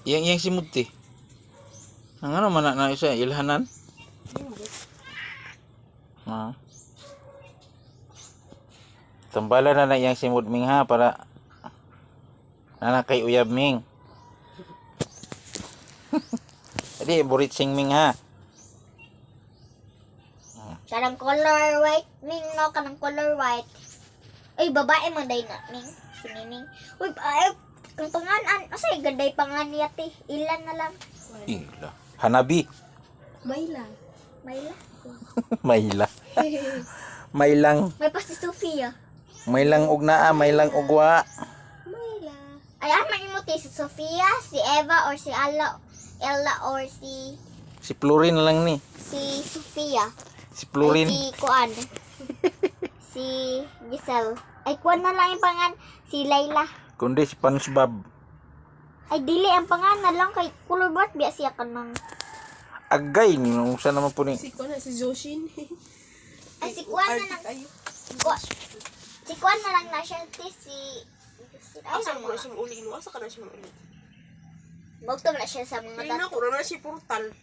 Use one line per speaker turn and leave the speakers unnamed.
Yang simut ti. Ang ano man na isa ilhanan? Ah. Tambala na yang simut ming ha para nana kay uyab ming. Jadi burit sing ming ha.
Kanang color white, Ming, no? Kanang color white. Ay, babae man day na, Ming. Si Ming. Uy, ay, kung pangalan, asay, ganday pangan niya, te. Ilan na lang.
Ila. Hanabi.
Mayla.
Mayla.
Mayla. Maylang.
May pa si Sofia.
Maylang ug naa, maylang ugwa.
Mayla. Ay, aman mo, te, si Sofia, si Eva, or si Ella, or si
Si Florin na lang ni.
Sofia.
Si Florin.
Ay, si Kuan. Si Giselle. Ay, Kuan na lang yung pangan. Si Layla.
Kundi si Pansbab.
Ay, dili ang pangan na lang kay color bat biya siya ka ng...
Agay ni usa naman po ni.
Si ko na si Joshin.
Ay, si Kuan na lang. Si Kuan na lang na siya. Si... Ay,
Asa
na
mo na
mga.
siya uli no? Asa ka na siya uli?
Magto na siya sa mga
Kaya na ko na siya portal.